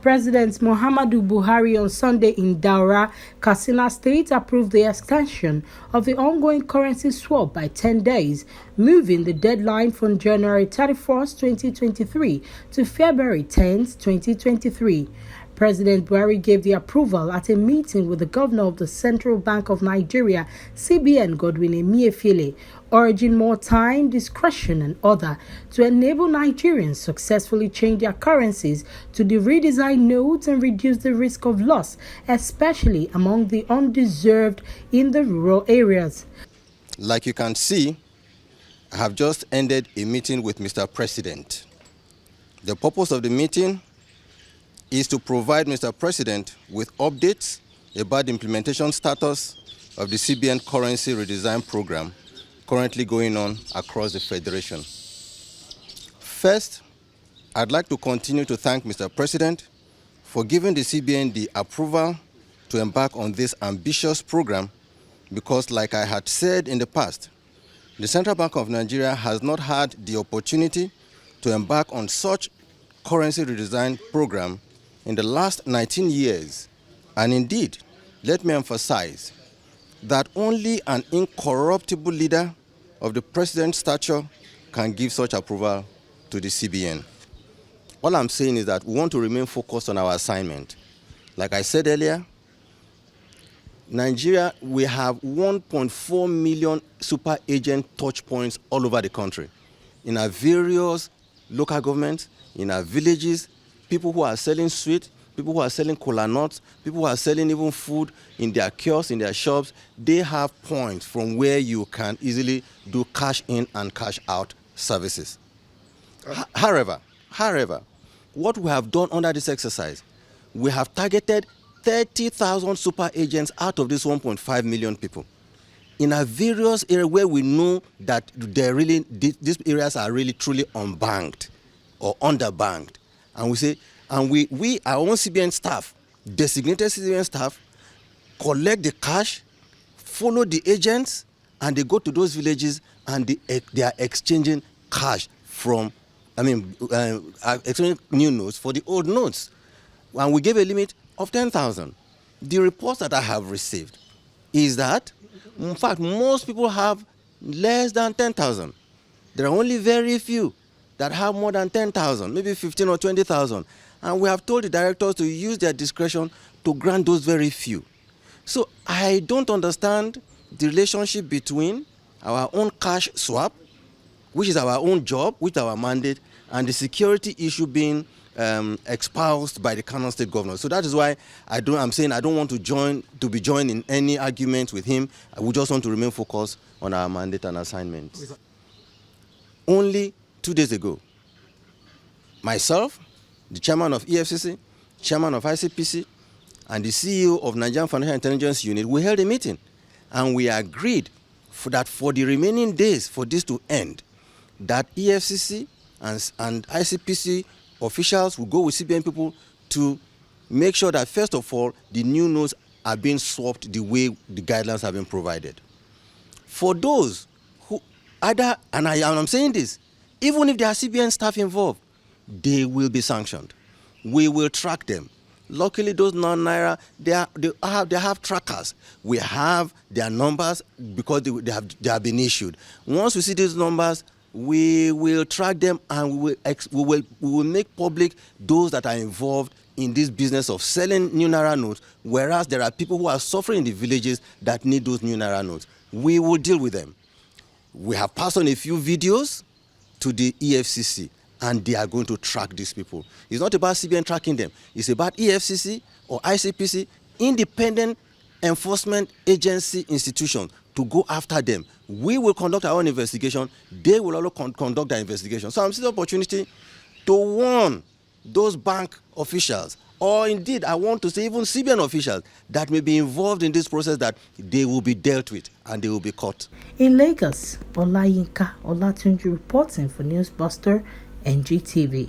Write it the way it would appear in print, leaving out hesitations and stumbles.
President Muhammadu Buhari on Sunday in Daura, Katsina State, approved the extension of the ongoing currency swap by 10 days, moving the deadline from January 31st, 2023 to February 10th, 2023. President Buhari gave the approval at a meeting with the governor of the Central Bank of Nigeria, CBN Godwin Emefiele, urging more time, discretion and order to enable Nigerians successfully change their currencies to the redesigned notes and reduce the risk of loss, especially among the undeserved in the rural areas. Like you can see, I have just ended a meeting with Mr. President. The purpose of the meeting is to provide Mr. President with updates about the implementation status of the CBN currency redesign program currently going on across the Federation. First, I'd like to continue to thank Mr. President for giving the CBN the approval to embark on this ambitious program because, like I had said in the past, the Central Bank of Nigeria has not had the opportunity to embark on such currency redesign program in the last 19 years. And indeed, let me emphasize that only an incorruptible leader of the president's stature can give such approval to the CBN. All I'm saying is that we want to remain focused on our assignment. Like I said earlier, Nigeria, we have 1.4 million super agent touch points all over the country. In our various local governments, in our villages, people who are selling sweet, people who are selling cola nuts, people who are selling even food in their kiosks, in their shops, they have points from where you can easily do cash in and cash out services. However, what we have done under this exercise, we have targeted 30,000 super agents out of these 1.5 million people in our various areas where we know that these areas are really truly unbanked or underbanked. And we say, and we our own CBN staff, designated CBN staff, collect the cash, follow the agents, and they go to those villages and they are exchanging cash from, exchanging new notes for the old notes. And we gave a limit of 10,000. The reports that I have received is that, in fact, most people have less than 10,000. There are only very few that have more than 10,000, maybe 15 or 20,000. And we have told the directors to use their discretion to grant those very few. So I don't understand the relationship between our own cash swap, which is our own job, which is our mandate, and the security issue being espoused by the Kano State governor. So that is why I'm saying I don't want to be joined in any argument with him. We just want to remain focused on our mandate and assignment. Only 2 days ago, myself, the chairman of EFCC, chairman of ICPC, and the CEO of Nigerian Financial Intelligence Unit, we held a meeting and we agreed that for the remaining days for this to end, that EFCC and ICPC officials will go with CBN people to make sure that, first of all, the new notes are being swapped the way the guidelines have been provided. For those who either, and I'm saying this, even if there are CBN staff involved, they will be sanctioned. We will track them. Luckily, those non-naira, they have trackers. We have their numbers because they have been issued. Once we see these numbers, we will track them and we will make public those that are involved in this business of selling new naira notes, whereas there are people who are suffering in the villages that need those new naira notes. We will deal with them. We have passed on a few videos to the EFCC, and they are going to track these people. It's not about CBN tracking them. It's about EFCC or ICPC, independent enforcement agency institutions, to go after them. We will conduct our own investigation. They will also conduct their investigation. So I'm seeing the opportunity to warn those bank officials, or indeed, I want to say even CBN officials that may be involved in this process, that they will be dealt with and they will be caught. In Lagos, Olayinka Olatunji reporting for Newsbuster NGTV.